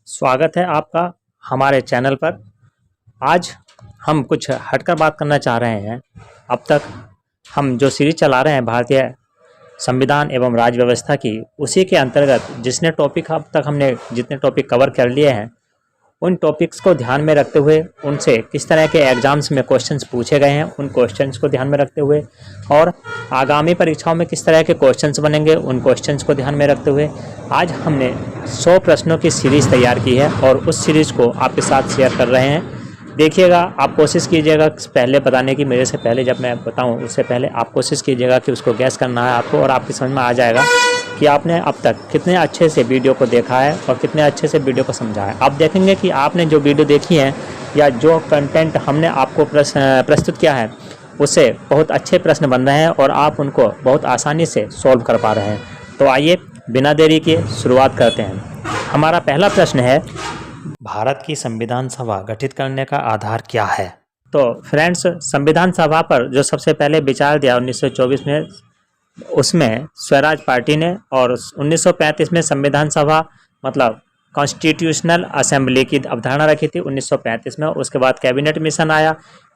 स्वागत है आपका हमारे चैनल पर। आज हम कुछ हटकर बात करना चाह रहे हैं। अब तक हम जो सीरीज चला रहे हैं भारतीय संविधान एवं राज्य व्यवस्था की, उसी के अंतर्गत हमने जितने टॉपिक कवर कर लिए हैं, उन टॉपिक्स को ध्यान में रखते हुए उनसे किस तरह के एग्जाम्स में क्वेश्चंस पूछे गए हैं, उन क्वेश्चंस को ध्यान में रखते हुए और आगामी परीक्षाओं में किस तरह के क्वेश्चंस बनेंगे, उन क्वेश्चंस को ध्यान में रखते हुए आज हमने 100 प्रश्नों की सीरीज़ तैयार की है और उस सीरीज़ को आपके साथ शेयर कर रहे हैं। देखिएगा, आप कोशिश कीजिएगा पहले बताने की, मेरे से पहले जब मैं बताऊं उससे पहले आप कोशिश कीजिएगा कि उसको गैस करना है आपको, और आपकी समझ में आ जाएगा कि आपने अब तक कितने अच्छे से वीडियो को देखा है और कितने अच्छे से वीडियो को समझा है। आप देखेंगे कि आपने जो वीडियो देखी है या जो कंटेंट हमने आपको प्रस्तुत किया है, उससे बहुत अच्छे प्रश्न बन रहे हैं और आप उनको बहुत आसानी से सॉल्व कर पा रहे हैं। तो आइए बिना देरी के शुरुआत करते हैं। हमारा पहला प्रश्न है, भारत की संविधान सभा गठित करने का आधार क्या है? तो फ्रेंड्स, संविधान सभा पर जो सबसे पहले विचार दिया 1924 में, उसमें स्वराज पार्टी ने, और 1935 में संविधान सभा मतलब कॉन्स्टिट्यूशनल असेंबली की अवधारणा रखी थी 1935 में। उसके बाद कैबिनेट मिशन आया,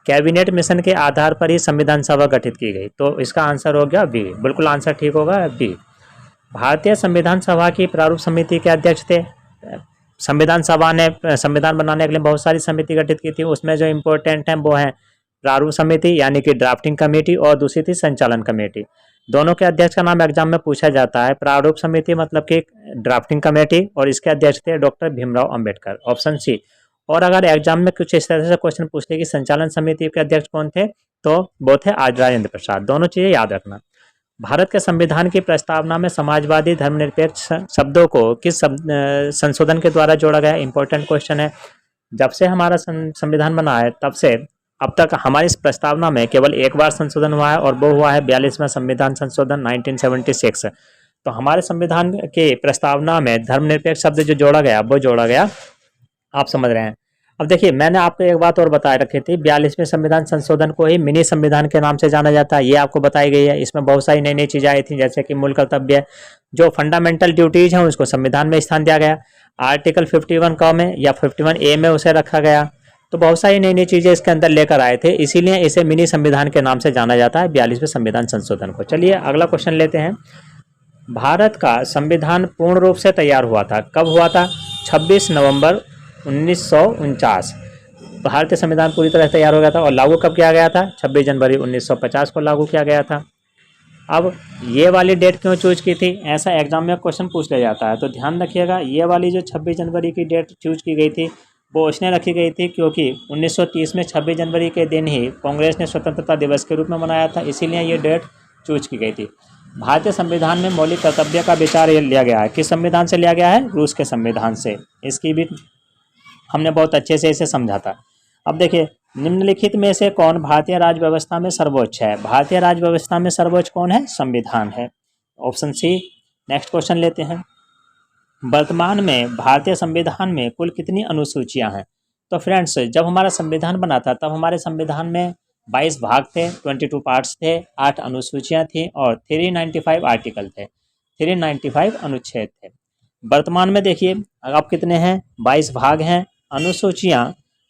कैबिनेट मिशन के आधार पर ही संविधान सभा गठित की गई। तो इसका आंसर हो गया बी, बिल्कुल आंसर ठीक होगा बी। भारतीय संविधान सभा की प्रारूप समिति के अध्यक्ष थे। संविधान सभा ने संविधान बनाने के लिए बहुत सारी समिति गठित की थी, उसमें जो इम्पोर्टेंट हैं वो हैं प्रारूप समिति यानी कि ड्राफ्टिंग कमेटी, और दूसरी थी संचालन कमेटी। दोनों के अध्यक्ष का नाम एग्जाम में पूछा जाता है। प्रारूप समिति मतलब कि ड्राफ्टिंग कमेटी, और इसके अध्यक्ष थे doctor Bhimrao Ambedkar, option C. और अगर एग्जाम में कुछ इस तरह से क्वेश्चन पूछ ले कि संचालन समिति के अध्यक्ष कौन थे, तो वो थे आज राजेंद्र प्रसाद। दोनों चीजें याद रखना। भारत के संविधान की प्रस्तावना में समाजवादी धर्मनिरपेक्ष शब्दों को किस संशोधन के द्वारा जोड़ा गया? इंपॉर्टेंट क्वेश्चन है। जब से हमारा संविधान बना है तब से अब तक हमारी इस प्रस्तावना में केवल एक बार संशोधन हुआ है, और वो हुआ है 42वां संविधान संशोधन 1976। तो हमारे संविधान के प्रस्तावना में धर्मनिरपेक्ष शब्द जो जोड़ा गया, वो जोड़ा गया, आप समझ रहे हैं। अब देखिए, मैंने आपको एक बात और बताए रखी थी, 42वें संविधान संशोधन को ही मिनी संविधान के नाम से जाना जाता है, ये आपको बताई गई है। इसमें बहुत सारी नई नई चीजें आई थी, जैसे कि मूल कर्तव्य, जो फंडामेंटल ड्यूटीज हैं उसको संविधान में स्थान दिया गया। आर्टिकल 51 क में या 51A में उसे रखा गया। तो बहुत सारी नई नई चीजें इसके अंदर लेकर आए थे, इसीलिए इसे मिनी संविधान के नाम से जाना जाता है 42वें संविधान संशोधन को। चलिए अगला क्वेश्चन लेते हैं। भारत का संविधान पूर्ण रूप से तैयार हुआ था, कब हुआ था? 26 नवंबर 1949 भारतीय संविधान पूरी तरह तैयार हो गया था। और लागू कब किया गया था? 26 जनवरी 1950 को लागू किया गया था। अब ये वाली डेट क्यों चूज की थी? ऐसा एग्जाम में क्वेश्चन पूछ लिया जाता है, तो ध्यान रखिएगा, ये वाली जो 26 जनवरी की डेट चूज की गई थी, वो इसने रखी गई थी क्योंकि 1930 में 26 जनवरी के दिन ही कांग्रेस ने स्वतंत्रता दिवस के रूप में मनाया था, इसीलिए ये डेट चूज की गई थी। भारतीय संविधान में मौलिक कर्तव्य का विचार लिया गया है, किस संविधान से लिया गया है? रूस के संविधान से। इसकी भी हमने बहुत अच्छे से इसे समझा था। अब देखिए, निम्नलिखित में से कौन भारतीय राज्य व्यवस्था में सर्वोच्च है? भारतीय राज्य व्यवस्था में सर्वोच्च कौन है? संविधान है, ऑप्शन सी। नेक्स्ट क्वेश्चन लेते हैं। वर्तमान में भारतीय संविधान में कुल कितनी अनुसूचियां हैं? तो फ्रेंड्स, जब हमारा संविधान बना था तब हमारे संविधान में 22 भाग थे, 22 पार्ट्स थे, 8 अनुसूचियां थी और 395 आर्टिकल थे, 395 अनुच्छेद थे। वर्तमान में देखिए अब कितने हैं? 22 भाग हैं। अनुसूचियां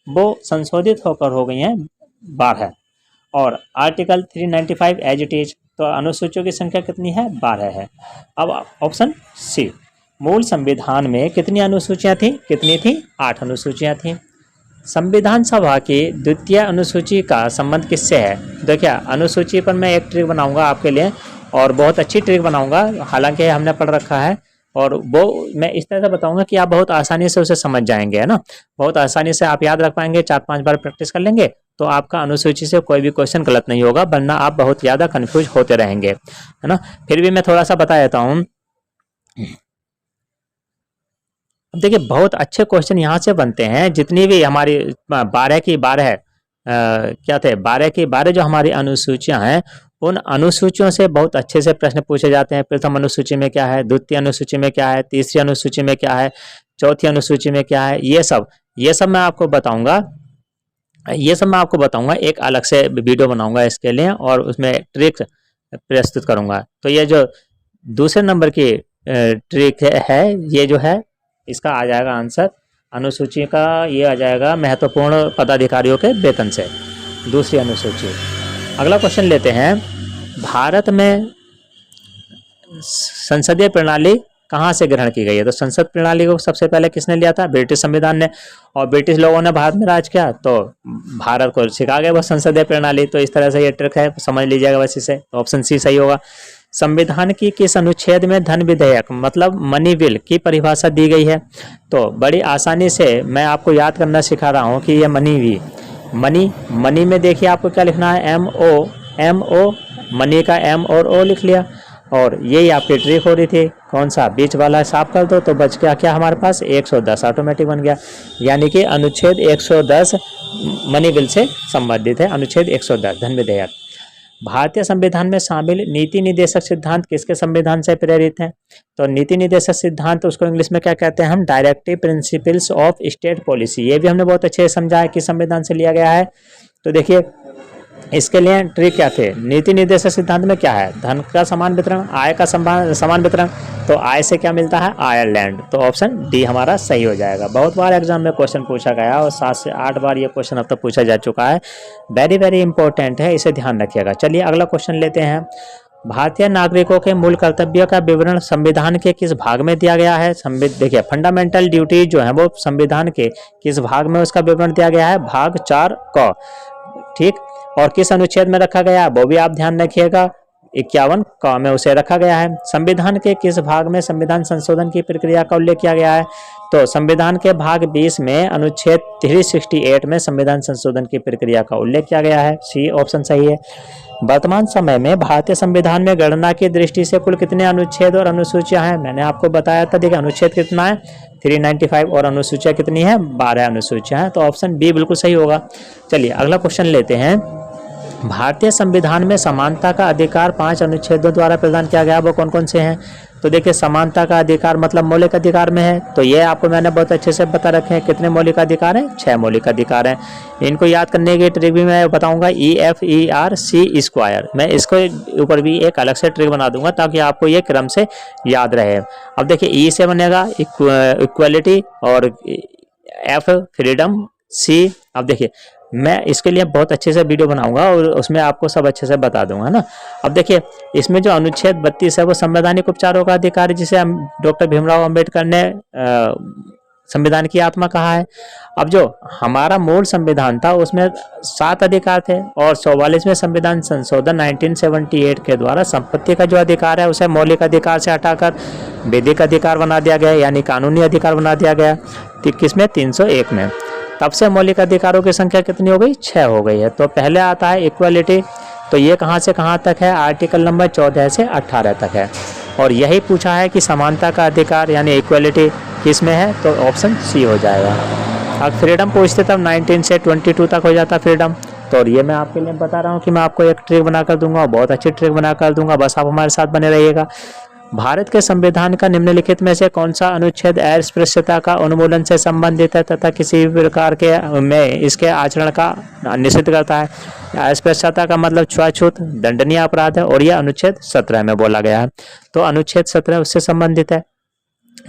वो संशोधित होकर हो गई हैं 12, और आर्टिकल 395 एज इट इज। तो अनुसूचियों की संख्या कितनी है? 12 है। अब ऑप्शन सी, मूल संविधान में कितनी अनुसूचियां थी? कितनी थी? 8 अनुसूचियां थी। संविधान सभा की द्वितीय अनुसूची का संबंध किससे है? देखिए, अनुसूची पर मैं एक ट्रिक बनाऊंगा आपके लिए, और बहुत अच्छी ट्रिक बनाऊंगा, हालांकि हमने पढ़ रखा है, और वो मैं इस तरह से बताऊंगा कि आप बहुत आसानी से उसे समझ जाएंगे, है ना। बहुत आसानी से आप याद रख पाएंगे, 4-5 बार प्रैक्टिस कर लेंगे तो आपका अनुसूची से कोई भी क्वेश्चन गलत नहीं होगा, वरना आप बहुत ज़्यादा कन्फ्यूज होते रहेंगे, है ना। फिर भी मैं थोड़ा सा बता देता हूँ। अब देखिए, बहुत अच्छे क्वेश्चन यहाँ से बनते हैं। जितनी भी हमारी 12 की 12 क्या थे, 12 की 12 जो हमारी अनुसूचियां हैं, उन अनुसूचियों से बहुत अच्छे से प्रश्न पूछे जाते हैं। प्रथम अनुसूची में क्या है, द्वितीय अनुसूची में क्या है, तीसरी अनुसूची में क्या है, चौथी अनुसूची में क्या है, ये सब मैं आपको बताऊंगा। एक अलग से वीडियो बनाऊंगा इसके लिए, और उसमें ट्रिक प्रस्तुत करूंगा। तो ये जो दूसरे नंबर की ट्रिक है, ये जो है, इसका आ जाएगा आंसर अनुसूची का ये आ जाएगा महत्वपूर्ण पदाधिकारियों के वेतन से, दूसरी अनुसूची। अगला क्वेश्चन लेते हैं, भारत में संसदीय प्रणाली कहाँ से ग्रहण की गई है? तो संसद प्रणाली को सबसे पहले किसने लिया था? ब्रिटिश संविधान ने। और ब्रिटिश लोगों ने भारत में राज किया तो भारत को सिखा गए वो संसदीय प्रणाली। तो इस तरह से ये ट्रिक है, समझ लीजिएगा बस इसे। तो ऑप्शन सी सही होगा। संविधान की किस अनुच्छेद में धन विधेयक मतलब मनी बिल की परिभाषा दी गई है? तो बड़ी आसानी से मैं आपको याद करना सिखा रहा हूँ कि ये मनी में देखिए आपको क्या लिखना है, MO, मनी का M और O लिख लिया। और यही आपकी ट्रिक हो रही थी, कौन सा बीच वाला साफ कर दो तो बच गया क्या हमारे पास 110 ऑटोमेटिक बन गया। यानी कि अनुच्छेद 110 मनी बिल से संबंधित है, अनुच्छेद 110 धन विधेयक। भारतीय संविधान में शामिल नीति निर्देशक सिद्धांत किसके संविधान से प्रेरित हैं? तो नीति निर्देशक सिद्धांत उसको इंग्लिश में क्या कहते हैं हम? Directive principles of state policy. ये भी हमने बहुत अच्छे से समझा है कि संविधान से लिया गया है। तो देखिए इसके लिए ट्रिक क्या थे? नीति निर्देशक सिद्धांत में क्या है? धन का समान वितरण, आय का समान वितरण। तो आय से क्या मिलता है? आयरलैंड। तो ऑप्शन डी हमारा सही हो जाएगा। बहुत बार एग्जाम में क्वेश्चन पूछा गया और 7 से 8 बार ये क्वेश्चन अब तक पूछा जा चुका है। वेरी वेरी इंपॉर्टेंट है, इसे ध्यान रखिएगा। चलिए अगला क्वेश्चन लेते हैं। भारतीय नागरिकों के मूल कर्तव्यों का विवरण संविधान के किस भाग में दिया गया है? देखिए फंडामेंटल ड्यूटी जो है वो संविधान के किस भाग में उसका विवरण दिया गया है? भाग 4 क। ठीक, और किस अनुच्छेद में रखा गया है वो भी आप ध्यान रखिएगा, 51 क में उसे रखा गया है। संविधान के किस भाग में संविधान संशोधन की प्रक्रिया का उल्लेख किया गया है? तो संविधान के भाग 20 में अनुच्छेद 368 में संविधान संशोधन की प्रक्रिया का उल्लेख किया गया है। सी ऑप्शन सही है। वर्तमान समय में भारतीय संविधान में गणना की दृष्टि से कुल कितने अनुच्छेद और अनुसूचियां हैं? मैंने आपको बताया था, देखिए अनुच्छेद कितना है 395 और अनुसूचियां कितनी है 12 अनुसूचियां हैं। तो ऑप्शन बी बिल्कुल सही होगा। चलिए अगला क्वेश्चन लेते हैं। भारतीय संविधान में समानता का अधिकार 5 अनुच्छेदों द्वारा प्रदान किया गया, वो कौन कौन से हैं? तो देखिए समानता का अधिकार मतलब मौलिक अधिकार में है, तो ये आपको मैंने बहुत अच्छे से बता रखे हैं। कितने मौलिक अधिकार हैं? 6 मौलिक अधिकार हैं। इनको याद करने की ट्रिक भी मैं बताऊंगा, EFERC²। मैं इसको ऊपर भी एक अलग से ट्रिक बना दूंगा ताकि आपको ये क्रम से याद रहे। अब देखिए ई से बनेगा इक्वालिटी और F फ्रीडम, C। अब देखिए मैं इसके लिए बहुत अच्छे से वीडियो बनाऊंगा और उसमें आपको सब अच्छे से बता दूंगा ना। अब देखिए इसमें जो अनुच्छेद 32 है वो संवैधानिक उपचारों का अधिकार, जिसे हम डॉक्टर भीमराव अंबेडकर ने संविधान की आत्मा कहा है। अब जो हमारा मूल संविधान था उसमें 7 अधिकार थे और 44वें संविधान संशोधन 1978 के द्वारा संपत्ति का जो अधिकार है उसे मौलिक अधिकार से हटाकर विधिक अधिकार बना दिया गया, यानी कानूनी अधिकार बना दिया गया। किसमें? 301 में। तब से मौलिक अधिकारों की संख्या कितनी हो गई? 6 हो गई है। तो पहले आता है इक्वालिटी, तो ये कहाँ से कहाँ तक है? आर्टिकल नंबर 14 से 18 तक है। और यही पूछा है कि समानता का अधिकार यानी इक्वालिटी किस में है? तो ऑप्शन सी हो जाएगा। अब फ्रीडम पूछते तब 19 से 22 तक हो जाता फ्रीडम। तो ये मैं आपके लिए बता रहा हूँ कि मैं आपको एक ट्रिक बना कर दूंगा, बहुत अच्छी ट्रिक बना कर दूंगा, बस आप हमारे साथ बने रहिएगा। भारत के संविधान का निम्नलिखित में से कौन सा अनुच्छेद अस्पृश्यता का उन्मूलन से संबंधित है तथा किसी भी प्रकार के में इसके आचरण का निषेध करता है? अस्पृश्यता का मतलब छुआछूत दंडनीय अपराध है और यह अनुच्छेद 17 में बोला गया है। तो अनुच्छेद 17 उससे संबंधित है।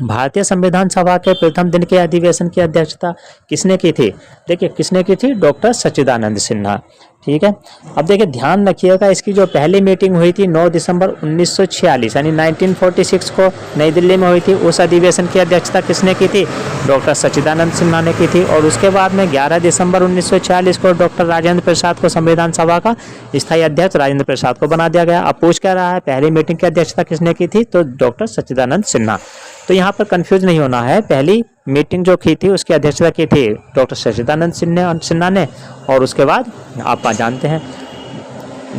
भारतीय संविधान सभा के प्रथम दिन के अधिवेशन की अध्यक्षता किसने की थी? देखिए किसने की थी? डॉक्टर सच्चिदानंद सिन्हा। ठीक है, अब देखिए ध्यान रखिएगा इसकी जो पहली मीटिंग हुई थी 9 दिसंबर 1946 यानी 1946 को नई दिल्ली में हुई थी, उस अधिवेशन की अध्यक्षता किसने की थी? डॉक्टर सच्चिदानंद सिन्हा ने की थी। और उसके बाद में 11 दिसंबर 1946 को डॉक्टर राजेंद्र प्रसाद को संविधान सभा का स्थायी अध्यक्ष राजेंद्र प्रसाद को बना दिया गया। अब पूछ क्या रहा है पहली मीटिंग की अध्यक्षता किसने की थी? तो डॉक्टर सच्चिदानंद सिन्हा। तो यहाँ पर कंफ्यूज नहीं होना है, पहली मीटिंग जो की थी उसकी अध्यक्षता की थी डॉक्टर सच्चिदानंद सिन्हा ने। और उसके बाद आप जानते हैं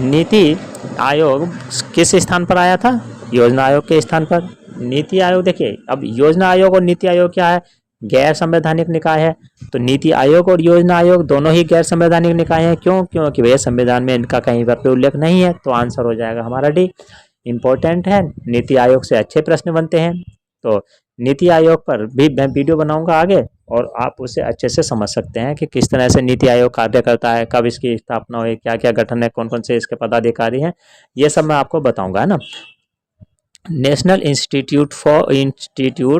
नीति आयोग किस स्थान पर आया था? योजना आयोग के स्थान पर। नीति आयोग देखिए, अब योजना आयोग और नीति आयोग क्या है? गैर संवैधानिक निकाय है। तो नीति आयोग और योजना आयोग दोनों ही गैर संवैधानिक निकाय हैं। क्यों? क्योंकि भैया संविधान में इनका कहीं पर भी उल्लेख नहीं है। तो आंसर हो जाएगा हमारा डी। इम्पोर्टेंट है, नीति आयोग से अच्छे प्रश्न बनते हैं। तो नीति आयोग पर भी मैं वीडियो बनाऊंगा आगे और आप उसे अच्छे से समझ सकते हैं कि किस तरह से नीति आयोग कार्य करता है, कब इसकी स्थापना हुई, क्या क्या गठन है, कौन कौन से इसके पदाधिकारी हैं, ये सब मैं आपको बताऊंगा, है ना। National institute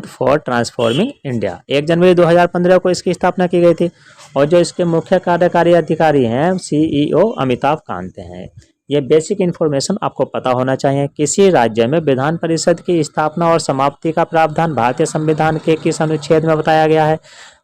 for transforming India 1 जनवरी 2015 को इसकी स्थापना की गई थी और जो इसके मुख्य कार्यकारी अधिकारी हैं CEO अमिताभ कांत हैं। ये बेसिक इन्फॉर्मेशन आपको पता होना चाहिए। किसी राज्य में विधान परिषद की स्थापना और समाप्ति का प्रावधान भारतीय संविधान के किस अनुच्छेद में बताया गया है?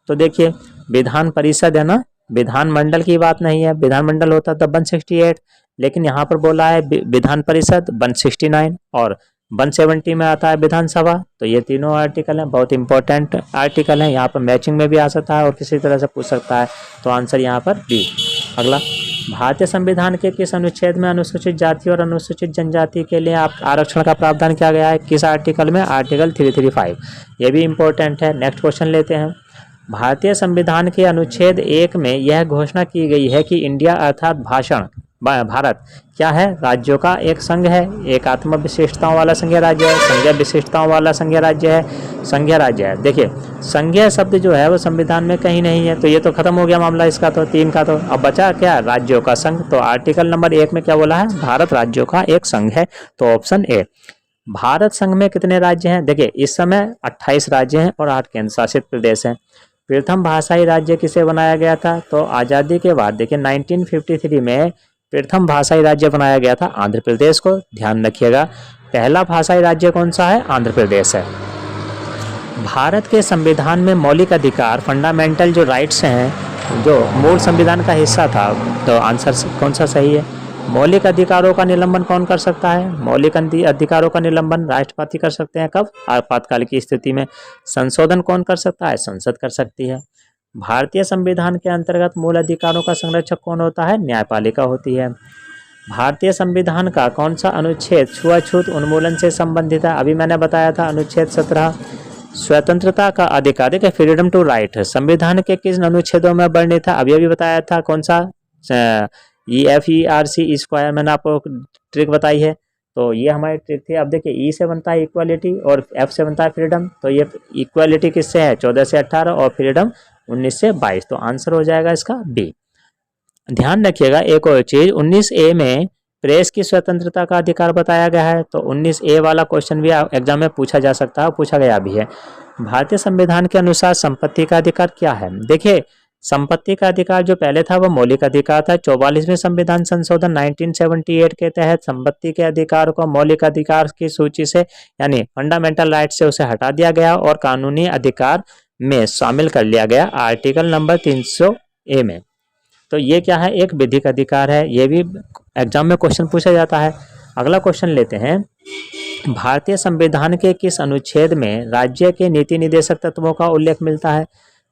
तो देखिए, विधान परिषद है ना, विधानमंडल की बात नहीं है। विधानमंडल होता था 168, लेकिन यहाँ पर बोला है विधान परिषद 169 और 170 में आता है विधानसभा। तो ये तीनों आर्टिकल हैं, बहुत इंपॉर्टेंट आर्टिकल हैं। यहाँ पर मैचिंग में भी आ सकता है और किसी तरह से पूछ सकता है। तो आंसर यहाँ पर बी। अगला, भारतीय संविधान के किस अनुच्छेद में अनुसूचित जाति और अनुसूचित जनजाति के लिए आप आरक्षण का प्रावधान किया गया है? किस आर्टिकल में? आर्टिकल 335। ये भी इंपॉर्टेंट है। नेक्स्ट क्वेश्चन लेते हैं। भारतीय संविधान के अनुच्छेद 1 में यह घोषणा की गई है कि इंडिया अर्थात भारत क्या है? राज्यों का एक संघ है, एक आत्म विशिष्टताओं वाला संघीय राज्य है, संघीय विशिष्टताओं वाला संघीय राज्य है, संघीय राज्य है। देखिए, संघीय शब्द जो है वो संविधान में कहीं नहीं है, तो ये तो खत्म हो गया मामला इसका। तो 3 का तो अब बचा क्या? राज्यों का संघ। तो आर्टिकल नंबर 1 में क्या बोला है? भारत राज्यों का एक संघ है। तो ऑप्शन ए। भारत संघ में कितने राज्य हैं? देखिए, इस समय 28 राज्य हैं और 8 केंद्र शासित प्रदेश हैं। प्रथम भाषाई राज्य किसे बनाया गया था? तो आज़ादी के बाद देखिए 1953 में प्रथम भाषाई राज्य बनाया गया था आंध्र प्रदेश को। ध्यान रखिएगा, पहला भाषाई राज्य कौन सा है? आंध्र प्रदेश है। भारत के संविधान में मौलिक अधिकार, फंडामेंटल जो राइट्स हैं, जो मूल संविधान का हिस्सा था, तो आंसर कौन सा सही है? मौलिक अधिकारों का निलंबन कौन कर सकता है? मौलिक अधिकारों का निलंबन राष्ट्रपति कर सकते हैं। कब? आपातकाल की स्थिति में। संशोधन कौन कर सकता है? संसद कर सकती है। भारतीय संविधान के अंतर्गत मूल अधिकारों का संरक्षक कौन होता है? न्यायपालिका होती है। भारतीय संविधान का कौन सा अनुच्छेद छुआछूत उन्मूलन से संबंधित है? अभी मैंने बताया था अनुच्छेद 17। स्वतंत्रता का अधिकार है, फ्रीडम टू राइट, संविधान के किस अनुच्छेदों में वर्णित है? अभी बताया था कौन सा? EFERC स्क्वायर मैंने आपको ट्रिक बताई है। तो ये हमारी ट्रिक थी। अब देखिए, ई से बनता है इक्वालिटी और एफ से बनता है फ्रीडम। तो ये इक्वालिटी किससे है? 14 से 18 और फ्रीडम 19 से 22। तो आंसर हो जाएगा इसका बी। ध्यान रखिएगा एक और चीज, 19A में प्रेस की स्वतंत्रता का अधिकार बताया गया है। तो 19A वाला क्वेश्चन भी एग्जाम में पूछा जा सकता है, पूछा गया भी है। भारतीय संविधान के अनुसार संपत्ति का अधिकार क्या है? देखिए, संपत्ति का अधिकार जो पहले था वो मौलिक अधिकार था। 44वें संविधान संशोधन 1978 के तहत संपत्ति के अधिकार को मौलिक अधिकार की सूची से, यानी फंडामेंटल राइट से उसे हटा दिया गया और कानूनी अधिकार में शामिल कर लिया गया आर्टिकल नंबर 300A में। तो ये क्या है? एक विधिक अधिकार है। ये भी एग्जाम में क्वेश्चन पूछा जाता है। अगला क्वेश्चन लेते हैं। भारतीय संविधान के किस अनुच्छेद में राज्य के नीति निर्देशक तत्वों का उल्लेख मिलता है?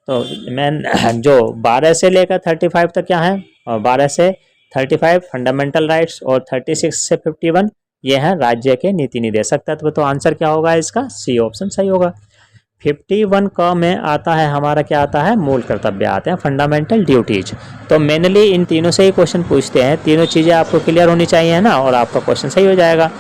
तो मैं जो 12 से लेकर 35 तक क्या है? और 12 से 35 फंडामेंटल राइट्स और 36 से 51 ये हैं राज्य के नीति निर्देशक तत्व। तो आंसर क्या होगा इसका? सी ऑप्शन सही होगा। 51 का में आता है हमारा, क्या आता है? मूल कर्तव्य आते हैं, फंडामेंटल ड्यूटीज। तो मेनली इन तीनों से ही क्वेश्चन पूछते हैं। तीनों चीज़ें आपको क्लियर होनी चाहिए ना, और आपका क्वेश्चन सही हो जाएगा।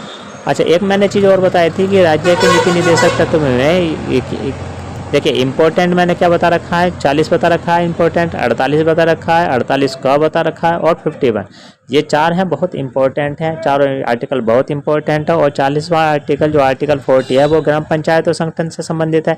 अच्छा, एक मैंने चीज़ और बताई थी कि राज्य के नीति निर्देशक तत्व में देखिए इंपॉर्टेंट मैंने क्या बता रखा है? 40 बता रखा है इंपॉर्टेंट, 48 बता रखा है, 48 का बता रखा है और 51। ये 4 हैं, बहुत इंपॉर्टेंट हैं। चारों आर्टिकल बहुत इंपॉर्टेंट है। और 40वां आर्टिकल जो आर्टिकल 40 है वो ग्राम पंचायत और संगठन से संबंधित है।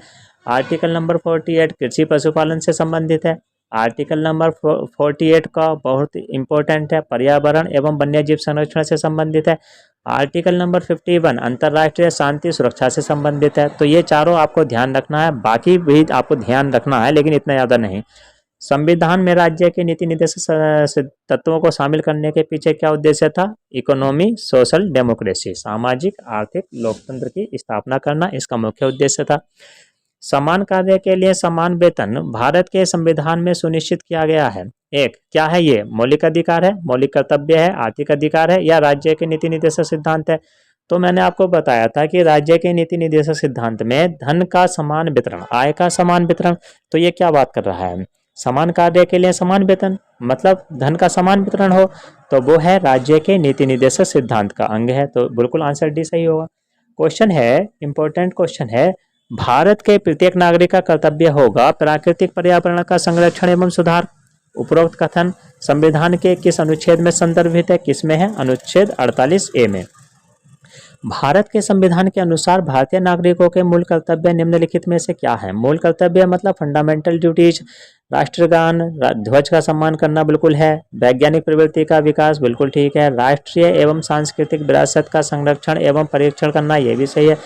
आर्टिकल नंबर 48 कृषि पशुपालन से संबंधित है। आर्टिकल नंबर 48 का बहुत इंपॉर्टेंट है, पर्यावरण एवं वन्यजीव संरक्षण से संबंधित है। आर्टिकल नंबर 51 अंतर्राष्ट्रीय शांति सुरक्षा से संबंधित है। तो ये चारों आपको ध्यान रखना है, बाकी भी आपको ध्यान रखना है, लेकिन इतना ज़्यादा नहीं। संविधान में राज्य के नीति निर्देशक तत्वों को शामिल करने के पीछे क्या उद्देश्य था? इकोनॉमी, सोशल डेमोक्रेसी, सामाजिक आर्थिक लोकतंत्र की स्थापना करना इसका मुख्य उद्देश्य था। समान कार्य के लिए समान वेतन भारत के संविधान में सुनिश्चित किया गया है। एक क्या है? ये मौलिक अधिकार है, मौलिक कर्तव्य है, आर्थिक अधिकार है, या राज्य के नीति निर्देशक सिद्धांत है? तो मैंने आपको बताया था कि राज्य के नीति निर्देशक सिद्धांत में धन का समान वितरण, आय का समान वितरण। तो ये क्या बात कर रहा है? समान कार्य के लिए समान वेतन, मतलब धन का समान वितरण हो, तो वो है राज्य के नीति निर्देशक सिद्धांत का अंग है। तो बिल्कुल आंसर डी सही होगा। क्वेश्चन है, इंपॉर्टेंट क्वेश्चन है, भारत के प्रत्येक नागरिक का कर्तव्य होगा प्राकृतिक पर्यावरण का संरक्षण एवं सुधार। उपरोक्त कथन संविधान के किस अनुच्छेद में संदर्भित है? किस में है? अनुच्छेद 48A में। भारत के संविधान के अनुसार भारतीय नागरिकों के मूल कर्तव्य निम्नलिखित में से क्या है? मूल कर्तव्य मतलब फंडामेंटल ड्यूटीज, राष्ट्रगान ध्वज का सम्मान करना बिल्कुल है, वैज्ञानिक प्रवृत्ति का विकास बिल्कुल ठीक है, राष्ट्रीय एवं सांस्कृतिक विरासत का संरक्षण एवं परीक्षण करना ये भी सही है,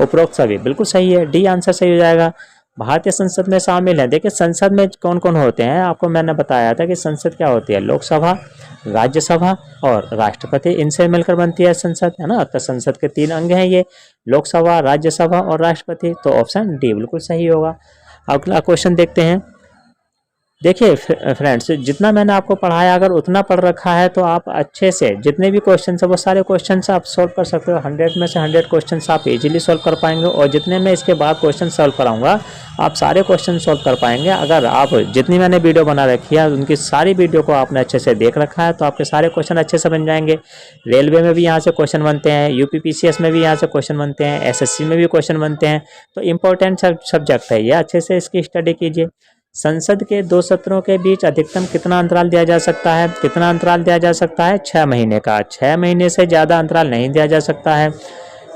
उपरोक्त सभी बिल्कुल सही है, डी आंसर सही हो जाएगा। भारतीय संसद में शामिल है, देखिए संसद में कौन कौन होते हैं, आपको मैंने बताया था कि संसद क्या होती है, लोकसभा, राज्यसभा और राष्ट्रपति, इनसे मिलकर बनती है संसद, है ना। तो संसद के 3 अंग हैं ये, लोकसभा, राज्यसभा और राष्ट्रपति, तो ऑप्शन डी बिल्कुल सही होगा। अगला क्वेश्चन देखते हैं। देखिए फ्रेंड्स, जितना मैंने आपको पढ़ाया अगर उतना पढ़ रखा है तो आप अच्छे से जितने भी क्वेश्चन है वो सारे क्वेश्चन आप सॉल्व कर सकते हो। 100 में से 100 क्वेश्चन आप इजीली सॉल्व कर पाएंगे, और जितने मैं इसके बाद क्वेश्चन सॉल्व कराऊंगा आप सारे क्वेश्चन सॉल्व कर पाएंगे। अगर आप जितनी मैंने वीडियो बना रखी है उनकी सारी वीडियो को आपने अच्छे से देख रखा है तो आपके सारे क्वेश्चन अच्छे से बन जाएंगे। रेलवे में भी यहाँ से क्वेश्चन बनते हैं, UPPCS में भी यहाँ से क्वेश्चन बनते हैं, SSC में भी क्वेश्चन बनते हैं, तो इम्पोर्टेंट सब्जेक्ट है ये, अच्छे से इसकी स्टडी कीजिए। संसद के 2 सत्रों के बीच अधिकतम कितना अंतराल दिया जा सकता है? कितना अंतराल दिया जा सकता है? 6 महीने का। 6 महीने से ज़्यादा अंतराल नहीं दिया जा सकता है।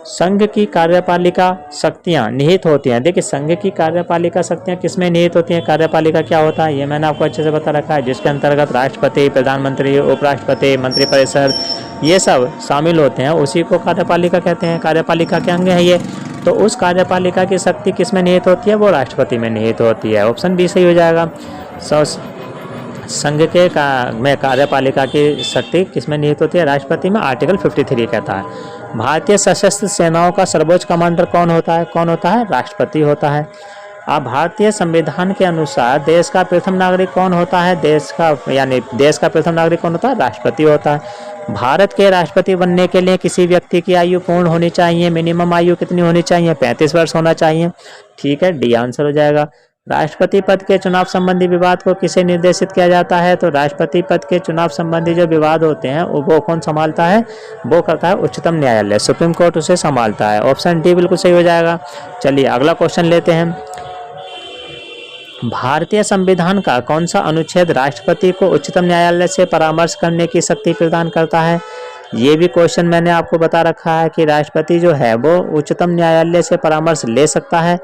संघ की कार्यपालिका शक्तियां निहित होती हैं, देखिए संघ की कार्यपालिका शक्तियां किसमें निहित होती हैं, कार्यपालिका क्या होता है ये मैंने आपको अच्छे से बता रखा है, जिसके अंतर्गत राष्ट्रपति, प्रधानमंत्री, उपराष्ट्रपति, मंत्रिपरिषद ये सब शामिल होते हैं, उसी को कार्यपालिका कहते हैं, कार्यपालिका के अंग है ये। तो उस कार्यपालिका की शक्ति किस में निहित होती है? वो राष्ट्रपति में निहित होती है, ऑप्शन बी सही हो जाएगा। संघ के में कार्यपालिका की शक्ति किसमें निहित होती है? राष्ट्रपति में, आर्टिकल 53 कहता है। भारतीय सशस्त्र सेनाओं का सर्वोच्च कमांडर कौन होता है? कौन होता है? राष्ट्रपति होता है। अब भारतीय संविधान के अनुसार देश का प्रथम नागरिक कौन होता है? देश का प्रथम नागरिक कौन होता है? राष्ट्रपति होता है। भारत के राष्ट्रपति बनने के लिए किसी व्यक्ति की आयु पूर्ण होनी चाहिए, मिनिमम आयु कितनी होनी चाहिए? 35 वर्ष होना चाहिए, ठीक है, डी आंसर हो जाएगा। राष्ट्रपति पद के चुनाव संबंधी विवाद को किसे निर्देशित किया जाता है? तो राष्ट्रपति पद के चुनाव संबंधी जो विवाद होते हैं वो कौन संभालता है? वो करता है उच्चतम न्यायालय, सुप्रीम कोर्ट उसे संभालता है, ऑप्शन डी बिल्कुल सही हो जाएगा। चलिए अगला क्वेश्चन लेते हैं। भारतीय संविधान का कौन सा अनुच्छेद राष्ट्रपति को उच्चतम न्यायालय से परामर्श करने की शक्ति प्रदान करता है? ये भी क्वेश्चन मैंने आपको बता रखा है कि राष्ट्रपति जो है वो उच्चतम न्यायालय से परामर्श ले सकता है।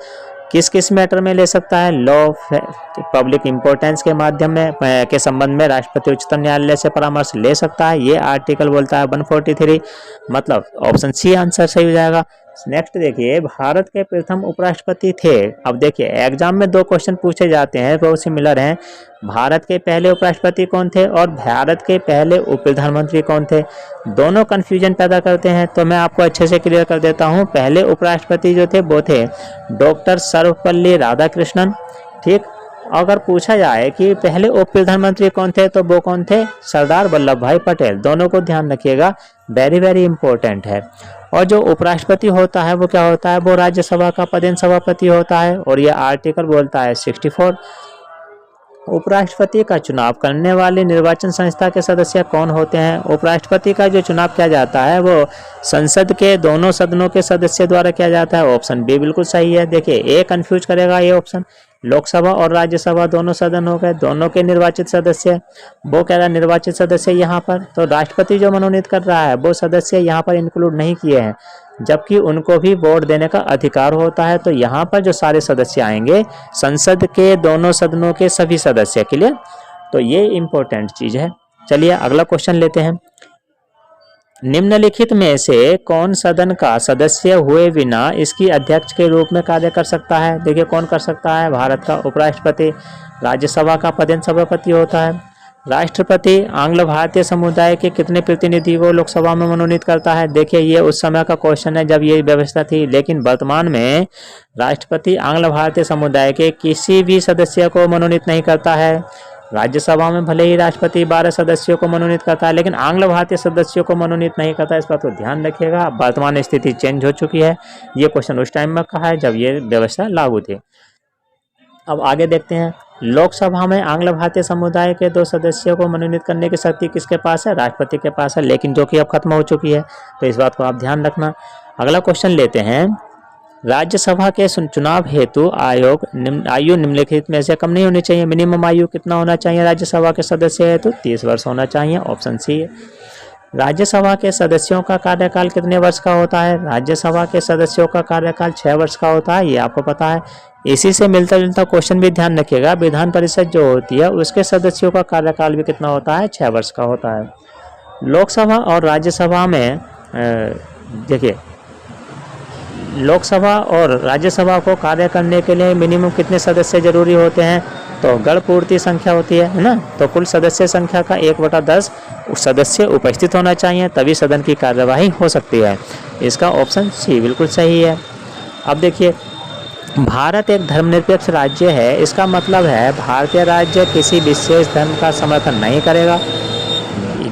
किस किस मैटर में ले सकता है? लॉ पब्लिक इंपॉर्टेंस के माध्यम में के संबंध में राष्ट्रपति उच्चतम न्यायालय से परामर्श ले सकता है, ये आर्टिकल बोलता है 143, मतलब ऑप्शन सी आंसर सही हो जाएगा। नेक्स्ट देखिए, भारत के प्रथम उपराष्ट्रपति थे। अब देखिए एग्जाम में 2 क्वेश्चन पूछे जाते हैं, बहुत सिमिलर हैं। भारत के पहले उपराष्ट्रपति कौन थे और भारत के पहले उप प्रधानमंत्री कौन थे? दोनों कंफ्यूजन पैदा करते हैं, तो मैं आपको अच्छे से क्लियर कर देता हूं। पहले उपराष्ट्रपति जो थे वो थे डॉक्टर सर्वपल्ली राधाकृष्णन, ठीक। अगर पूछा जाए कि पहले उप प्रधानमंत्री कौन थे तो वो कौन थे? सरदार वल्लभ भाई पटेल। दोनों को ध्यान रखिएगा, वेरी वेरी इंपॉर्टेंट है। और जो उपराष्ट्रपति होता है वो क्या होता है? वो राज्यसभा का पदेन सभापति होता है, और ये आर्टिकल बोलता है 64। उपराष्ट्रपति का चुनाव करने वाले निर्वाचन संस्था के सदस्य कौन होते हैं? उपराष्ट्रपति का जो चुनाव किया जाता है वो संसद के दोनों सदनों के सदस्य द्वारा किया जाता है, ऑप्शन बी बिल्कुल सही है। देखिए ए कंफ्यूज करेगा ये ऑप्शन, लोकसभा और राज्यसभा दोनों सदन हो गए, दोनों के निर्वाचित सदस्य, वो कह रहा है निर्वाचित सदस्य यहाँ पर, तो राष्ट्रपति जो मनोनीत कर रहा है वो सदस्य यहाँ पर इंक्लूड नहीं किए हैं, जबकि उनको भी वोट देने का अधिकार होता है। तो यहाँ पर जो सारे सदस्य आएंगे संसद के दोनों सदनों के सभी सदस्य, क्लियर, तो ये इंपॉर्टेंट चीज है। चलिए अगला क्वेश्चन लेते हैं। निम्नलिखित में से कौन सदन का सदस्य हुए बिना इसकी अध्यक्ष के रूप में कार्य कर सकता है? देखिए कौन कर सकता है? भारत का उपराष्ट्रपति, राज्यसभा का पदेन सभापति होता है, राष्ट्रपति आंग्ल भारतीय समुदाय के कितने प्रतिनिधि को लोकसभा में मनोनीत करता है? देखिए ये उस समय का क्वेश्चन है जब ये व्यवस्था थी, लेकिन वर्तमान में राष्ट्रपति आंग्ल भारतीय समुदाय के किसी भी सदस्य को मनोनीत नहीं करता है। राज्यसभा में भले ही राष्ट्रपति 12 सदस्यों को मनोनीत करता है, लेकिन आंग्ल भारतीय सदस्यों को मनोनीत नहीं करता, इस बात को ध्यान रखिएगा। वर्तमान स्थिति चेंज हो चुकी है, ये क्वेश्चन उस टाइम में कहा है जब ये व्यवस्था लागू थी। अब आगे देखते हैं। लोकसभा में आंग्ल भारतीय समुदाय के 2 सदस्यों को मनोनीत करने की शक्ति किसके पास है? राष्ट्रपति के पास है, लेकिन जो कि अब खत्म हो चुकी है, तो इस बात को आप ध्यान रखना। अगला क्वेश्चन लेते हैं। राज्यसभा के चुनाव हेतु आयु निम्नलिखित में से कम नहीं होनी चाहिए। मिनिमम आयु कितना होना चाहिए राज्यसभा के सदस्य हेतु? 30 वर्ष होना चाहिए, ऑप्शन सी है। राज्यसभा के सदस्यों का कार्यकाल कितने वर्ष का होता है? राज्यसभा के सदस्यों का कार्यकाल 6 वर्ष का होता है, ये आपको पता है। इसी से मिलता जुलता क्वेश्चन भी ध्यान रखिएगा, विधान परिषद जो होती है उसके सदस्यों का कार्यकाल भी कितना होता है? 6 वर्ष का होता है। लोकसभा और राज्यसभा में देखिए, लोकसभा और राज्यसभा को कार्य करने के लिए मिनिमम कितने सदस्य जरूरी होते हैं? तो गण पूर्ति संख्या होती है ना, तो कुल सदस्य संख्या का 1/10 सदस्य उपस्थित होना चाहिए, तभी सदन की कार्यवाही हो सकती है। इसका ऑप्शन सी बिल्कुल सही है। अब देखिए, भारत एक धर्मनिरपेक्ष राज्य है, इसका मतलब है भारतीय राज्य किसी विशेष धर्म का समर्थन नहीं करेगा,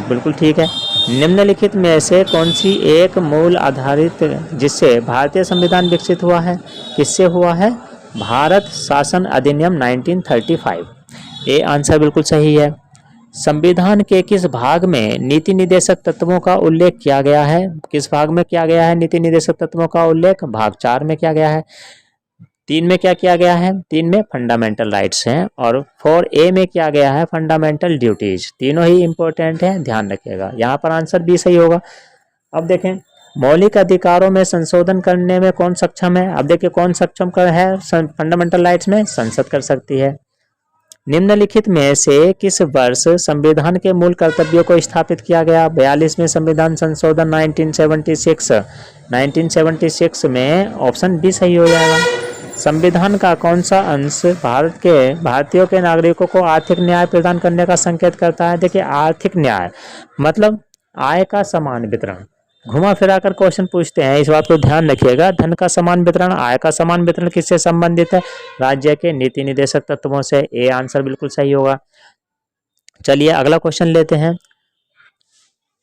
बिल्कुल ठीक है। निम्नलिखित में से कौन सी एक मूल आधारित जिससे भारतीय संविधान विकसित हुआ है? किससे हुआ है? भारत शासन अधिनियम 1935। ये आंसर बिल्कुल सही है। संविधान के किस भाग में नीति निर्देशक तत्वों का उल्लेख किया गया है? किस भाग में किया गया है नीति निर्देशक तत्वों का उल्लेख? भाग 4 में किया गया है। 3 में क्या किया गया है? 3 में फंडामेंटल राइट्स हैं, और 4A में किया गया है फंडामेंटल ड्यूटीज। तीनों ही इंपॉर्टेंट हैं, ध्यान रखिएगा। यहाँ पर आंसर भी सही होगा। अब देखें, मौलिक अधिकारों में संशोधन करने में कौन सक्षम है? अब देखिए, कौन सक्षम कर है फंडामेंटल राइट्स में? संसद कर सकती है। निम्नलिखित में से किस वर्ष संविधान के मूल कर्तव्यों को स्थापित किया गया? 42वें संविधान संशोधन 1976। 1976 में ऑप्शन बी सही हो जाएगा। संविधान का कौन सा अंश भारतीयों के नागरिकों को आर्थिक न्याय प्रदान करने का संकेत करता है? देखिए, आर्थिक न्याय मतलब आय का समान वितरण। घुमा फिरा कर क्वेश्चन पूछते हैं, इस बात को ध्यान रखिएगा। धन का समान वितरण, आय का समान वितरण किससे संबंधित है? राज्य के नीति निर्देशक तत्वों से। ये आंसर बिल्कुल सही होगा। चलिए अगला क्वेश्चन लेते हैं।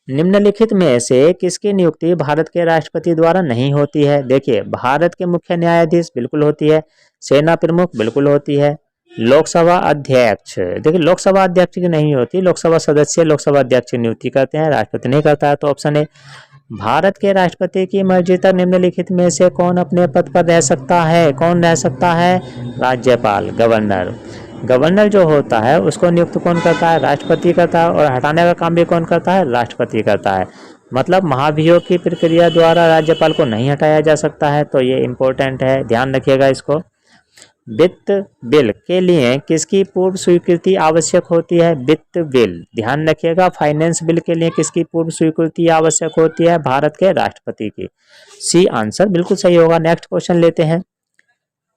निम्नलिखित में से किसकी नियुक्ति भारत के राष्ट्रपति द्वारा नहीं होती है? देखिए, भारत के मुख्य न्यायाधीश बिल्कुल होती है, सेना प्रमुख बिल्कुल होती है, लोकसभा अध्यक्ष, देखिए लोकसभा अध्यक्ष की नहीं होती, लोकसभा सदस्य लोकसभा अध्यक्ष की नियुक्ति करते हैं, राष्ट्रपति नहीं करता है। तो ऑप्शन ए। भारत के राष्ट्रपति की मर्जी तक निम्नलिखित में से कौन अपने पद पर रह सकता है? कौन रह सकता है? राज्यपाल, गवर्नर। गवर्नर जो होता है उसको नियुक्त कौन करता है? राष्ट्रपति करता है, और हटाने का काम भी कौन करता है? राष्ट्रपति करता है। मतलब महाभियोग की प्रक्रिया द्वारा राज्यपाल को नहीं हटाया जा सकता है। तो ये इम्पोर्टेंट है, ध्यान रखिएगा इसको। वित्त बिल के लिए किसकी पूर्व स्वीकृति आवश्यक होती है? वित्त बिल, ध्यान रखिएगा। फाइनेंस बिल के लिए किसकी पूर्व स्वीकृति आवश्यक होती है? भारत के राष्ट्रपति की। सी आंसर बिल्कुल सही होगा। नेक्स्ट क्वेश्चन लेते हैं।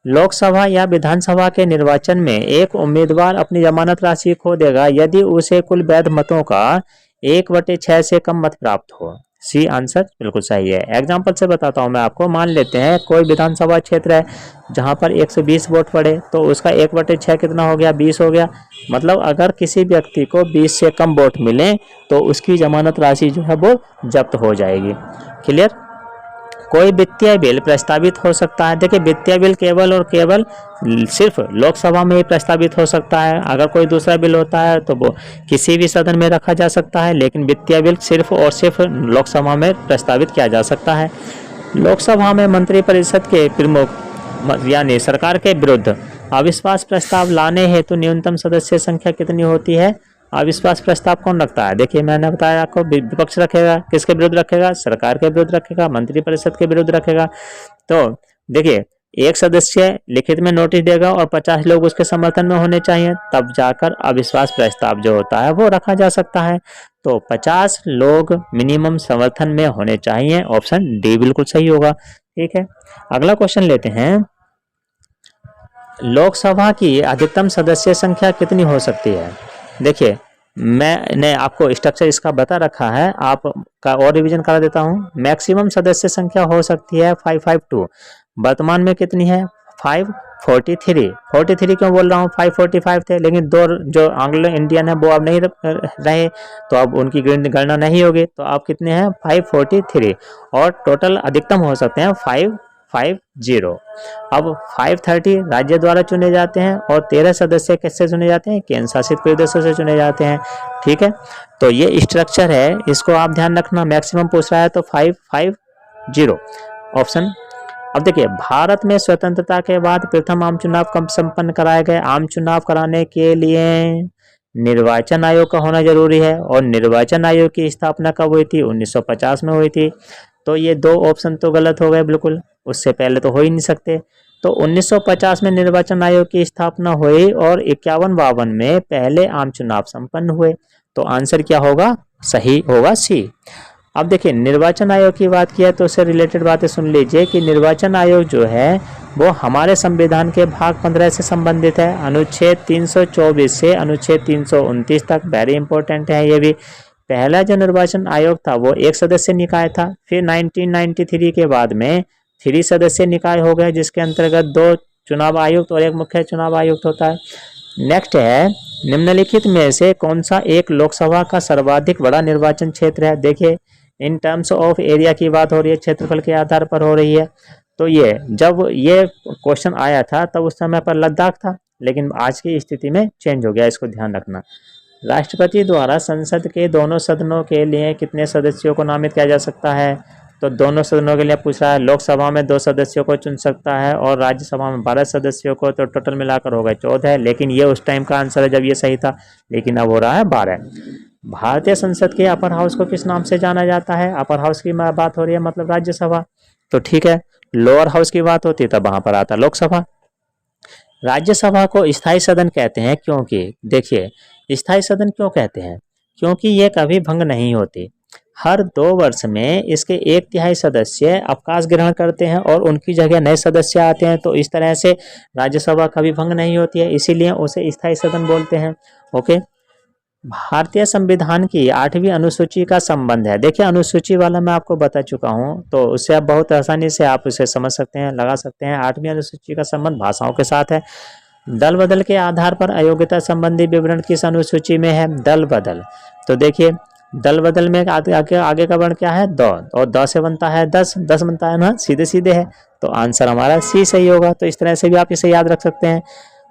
लोकसभा या विधानसभा के निर्वाचन में एक उम्मीदवार अपनी जमानत राशि खो देगा यदि उसे कुल वैध मतों का 1/6 से कम मत प्राप्त हो। सी आंसर बिल्कुल सही है। एग्जाम्पल से बताता हूँ मैं आपको। मान लेते हैं कोई विधानसभा क्षेत्र है जहाँ पर 120 वोट पड़े, तो उसका 1/6 कितना हो गया? 20 हो गया। मतलब अगर किसी व्यक्ति को 20 से कम वोट मिले तो उसकी जमानत राशि जो है वो जब्त हो जाएगी। क्लियर? कोई वित्तीय बिल प्रस्तावित हो सकता है। देखिए, वित्तीय बिल केवल और केवल सिर्फ लोकसभा में ही प्रस्तावित हो सकता है। अगर कोई दूसरा बिल होता है तो वो किसी भी सदन में रखा जा सकता है, लेकिन वित्तीय बिल सिर्फ और सिर्फ लोकसभा में प्रस्तावित किया जा सकता है। लोकसभा में मंत्रिपरिषद के प्रमुख यानी सरकार के विरुद्ध अविश्वास प्रस्ताव लाने हेतु न्यूनतम सदस्य संख्या कितनी होती है? अविश्वास प्रस्ताव कौन रखता है? देखिए, मैंने बताया आपको, विपक्ष रखेगा। किसके विरुद्ध रखेगा? सरकार के विरुद्ध रखेगा, मंत्रिपरिषद के विरुद्ध रखेगा। तो देखिए, एक सदस्य लिखित में नोटिस देगा और 50 लोग उसके समर्थन में होने चाहिए, तब जाकर अविश्वास प्रस्ताव जो होता है वो रखा जा सकता है। तो 50 लोग मिनिमम समर्थन में होने चाहिए। ऑप्शन डी बिल्कुल सही होगा। ठीक है, अगला क्वेश्चन लेते हैं। लोकसभा की अधिकतम सदस्य संख्या कितनी हो सकती है? देखिए, मैंने आपको स्ट्रक्चर इसका बता रखा है, आपका और रिवीजन करा देता हूँ। मैक्सिमम सदस्य संख्या हो सकती है 552। वर्तमान में कितनी है? 543। 43 क्यों बोल रहा हूँ? 545 थे, लेकिन 2 जो एंग्लो इंडियन है वो अब नहीं रहे, तो अब उनकी गणना नहीं होगी। तो अब कितने हैं? 543। और टोटल अधिकतम हो सकते हैं 550। अब 530 राज्य द्वारा चुने जाते हैं और 13 सदस्य किससे चुने जाते हैं? केंद्र शासित प्रदेशों से चुने जाते हैं। ठीक है, तो ये स्ट्रक्चर है, इसको आप ध्यान रखना। मैक्सिमम पूछ रहा है तो 550 ऑप्शन। अब देखिए, भारत में स्वतंत्रता के बाद प्रथम आम चुनाव कब संपन्न कराए गए? आम चुनाव कराने के लिए निर्वाचन आयोग का होना जरूरी है, और निर्वाचन आयोग की स्थापना कब हुई थी? 1950 में हुई थी। तो ये 2 ऑप्शन तो गलत हो गए बिल्कुल, उससे पहले तो हो ही नहीं सकते। तो 1950 में निर्वाचन आयोग की स्थापना हुई और 51-52 में पहले आम चुनाव संपन्न हुए। तो आंसर क्या होगा? सही होगा सी। अब देखिए निर्वाचन आयोग की बात किया तो उससे रिलेटेड बातें सुन लीजिए कि निर्वाचन आयोग जो है वो हमारे संविधान के भाग 15 से संबंधित है, अनुच्छेद 324 से अनुच्छेद 329 तक। वेरी इंपॉर्टेंट है ये भी। पहला जो निर्वाचन आयोग था वो 1 सदस्य निकाय था, फिर 1993 के बाद में 3 सदस्य निकाय हो गए, जिसके अंतर्गत 2 चुनाव आयुक्त और 1 मुख्य चुनाव आयुक्त होता है। नेक्स्ट है, निम्नलिखित में से कौन सा एक लोकसभा का सर्वाधिक बड़ा निर्वाचन क्षेत्र है? देखिए इन टर्म्स ऑफ एरिया की बात हो रही है, क्षेत्रफल के आधार पर हो रही है। तो ये जब ये क्वेश्चन आया था तब उस समय पर लद्दाख था, लेकिन आज की स्थिति में चेंज हो गया, इसको ध्यान रखना। राष्ट्रपति द्वारा संसद के दोनों सदनों के लिए कितने सदस्यों को नामित किया जा सकता है? तो दोनों सदनों के लिए पूछ रहा है। लोकसभा में 2 सदस्यों को चुन सकता है और राज्यसभा में 12 सदस्यों को, तो टोटल मिलाकर हो गए 14। लेकिन ये उस टाइम का आंसर है जब ये सही था, लेकिन अब हो रहा है 12। भारतीय संसद के अपर हाउस को किस नाम से जाना जाता है? अपर हाउस की बात हो रही है मतलब राज्यसभा, तो ठीक है। लोअर हाउस की बात होती तब वहां पर आता लोकसभा। राज्यसभा को स्थायी सदन कहते हैं क्योंकि, देखिए स्थायी सदन क्यों कहते हैं? क्योंकि ये कभी भंग नहीं होती। हर 2 वर्ष में इसके 1/3 सदस्य अवकाश ग्रहण करते हैं और उनकी जगह नए सदस्य आते हैं। तो इस तरह से राज्यसभा कभी भंग नहीं होती है, इसीलिए उसे स्थायी सदन बोलते हैं। ओके। भारतीय संविधान की 8वीं अनुसूची का संबंध है। देखिए अनुसूची वाला मैं आपको बता चुका हूं, तो उससे आप बहुत आसानी से आप उसे समझ सकते हैं, लगा सकते हैं। 8वीं अनुसूची का संबंध भाषाओं के साथ है। दल बदल के आधार पर अयोग्यता संबंधी विवरण किस अनुसूची में है? दल बदल। तो देखिए दल बदल में आगे का वर्ण क्या है? द, और द से बनता है 10 बनता है ना, सीधे सीधे है। तो आंसर हमारा सी सही होगा। तो इस तरह से भी आप इसे याद रख सकते हैं।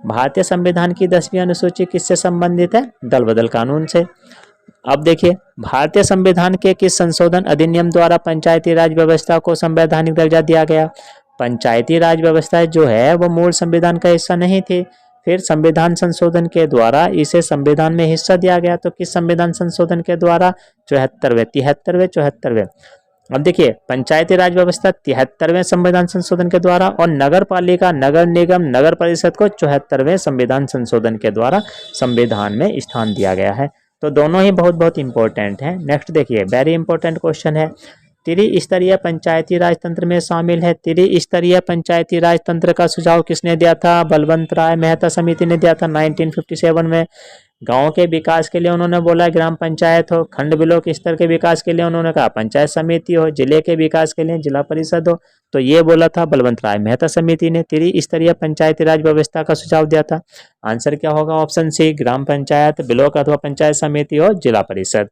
भारतीय संविधान की 10वीं अनुसूची किससे संबंधित है? दल बदल कानून से। अब देखिए भारतीय संविधान के किस संशोधन अधिनियम द्वारा पंचायती राज व्यवस्था को संवैधानिक दर्जा दिया गया? पंचायती राज व्यवस्था जो है वो मूल संविधान का हिस्सा नहीं थी, फिर संविधान संशोधन के द्वारा इसे संविधान में हिस्सा दिया गया। तो किस संविधान संशोधन के द्वारा? 74वें। अब देखिए पंचायती राज व्यवस्था 73वें संविधान संशोधन के द्वारा, और नगर पालिका, नगर निगम, नगर परिषद को 74वें संविधान संशोधन के द्वारा संविधान में स्थान दिया गया है। तो दोनों ही बहुत बहुत इंपॉर्टेंट हैं। नेक्स्ट देखिए वेरी इंपॉर्टेंट क्वेश्चन है, त्रिस्तरीय पंचायती राज तंत्र में शामिल है। त्रिस्तरीय पंचायती राज तंत्र का सुझाव किसने दिया था? बलवंत राय मेहता समिति ने दिया था 1957 में। गांव के विकास के लिए उन्होंने बोला ग्राम पंचायत हो, खंड ब्लॉक स्तर के विकास के लिए उन्होंने कहा पंचायत समिति हो, जिले के विकास के लिए जिला परिषद हो। तो ये बोला था बलवंत राय मेहता समिति ने। त्रिस्तरीय पंचायती राज व्यवस्था का सुझाव दिया था। आंसर क्या होगा? ऑप्शन सी, ग्राम पंचायत, ब्लॉक अथवा पंचायत समिति और जिला परिषद।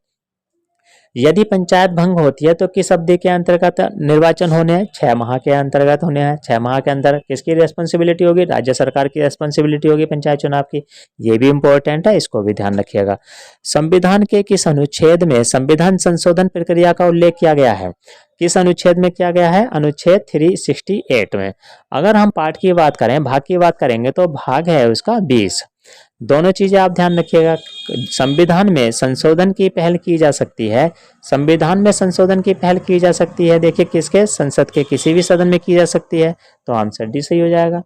यदि पंचायत भंग होती है तो किस अवधि के अंतर्गत निर्वाचन होने हैं? 6 माह के अंतर्गत होने हैं। 6 माह के अंदर किसकी रिस्पॉन्सिबिलिटी होगी? राज्य सरकार की रिस्पॉन्सिबिलिटी होगी पंचायत चुनाव की। ये भी इंपॉर्टेंट है, इसको भी ध्यान रखिएगा। संविधान के किस अनुच्छेद में संविधान संशोधन प्रक्रिया का उल्लेख किया गया है? किस अनुच्छेद में किया गया है? अनुच्छेद 368 में। अगर हम पाठ की बात करें, भाग की बात करेंगे तो भाग है उसका 20। दोनों चीजें आप ध्यान रखिएगा। संविधान में संशोधन की पहल की जा सकती है, संविधान में संशोधन की पहल की जा सकती है। देखिए किसके? संसद के किसी भी सदन में की जा सकती है। तो आंसर डी सही हो जाएगा।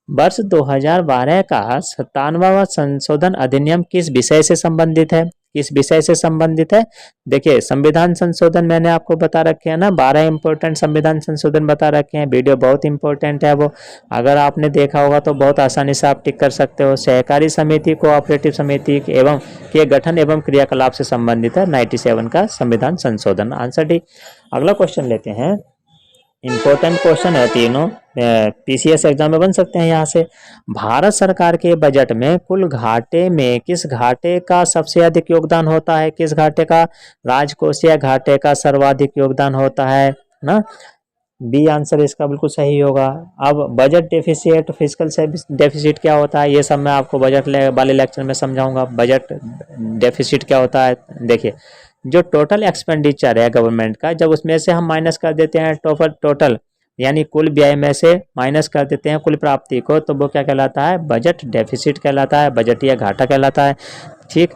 वर्ष 2012 का 97वां संशोधन अधिनियम किस विषय से संबंधित है? किस विषय से संबंधित है? देखिए संविधान संशोधन मैंने आपको बता रखे हैं ना, 12 इंपॉर्टेंट संविधान संशोधन बता रखे हैं। वीडियो बहुत इंपॉर्टेंट है वो, अगर आपने देखा होगा तो बहुत आसानी से आप टिक कर सकते हो। सहकारी समिति, कोऑपरेटिव समिति एवं के गठन एवं क्रियाकलाप से संबंधित है 97 का संविधान संशोधन। Answer D. अगला क्वेश्चन लेते हैं, इंपॉर्टेंट क्वेश्चन है तीनों, पीसीएस एग्जाम में बन सकते हैं यहाँ से। भारत सरकार के बजट में कुल घाटे में किस घाटे का सबसे अधिक योगदान होता है? किस घाटे का? राजकोषीय घाटे का सर्वाधिक योगदान होता है ना। बी आंसर इसका बिल्कुल सही होगा। अब बजट डेफिसिट, फिस्कल डेफिसिट क्या होता है, ये सब मैं आपको बजट वाले लेक्चर में समझाऊंगा। बजट डेफिसिट क्या होता है? देखिए जो टोटल एक्सपेंडिचर है गवर्नमेंट का, जब उसमें से हम माइनस कर देते हैं टोटल यानी कुल व्यय में से माइनस कर देते हैं कुल प्राप्ति को, तो वो क्या कहलाता है? बजट डेफिसिट कहलाता है, बजटीय घाटा कहलाता है। ठीक।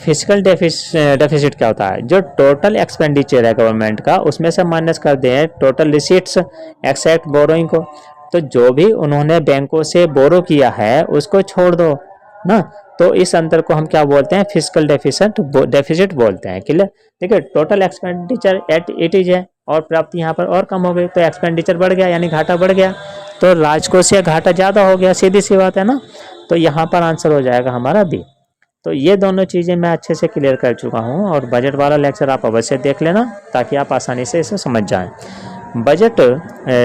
फिजिकल डेफिसिट क्या होता है, जो टोटल एक्सपेंडिचर है गवर्नमेंट का उसमें से माइनस कर दें टोटल रिसीट्स एक्सेप्ट बोरोइंग को, तो जो भी उन्होंने बैंकों से बोरो किया है उसको छोड़ दो ना, तो इस अंतर को हम क्या बोलते हैं, फिजिकल डेफिसिट बोलते हैं। क्लियर। देखिए total expenditure at it is है और प्राप्ति यहाँ पर और कम हो गई, तो एक्सपेंडिचर बढ़ गया यानी घाटा बढ़ गया, तो राजकोषीय घाटा ज़्यादा हो गया, सीधी सी बात है ना। तो यहाँ पर आंसर हो जाएगा हमारा बी। तो ये दोनों चीज़ें मैं अच्छे से क्लियर कर चुका हूँ और बजट वाला लेक्चर आप अवश्य देख लेना ताकि आप आसानी से इसे समझ जाएं। बजट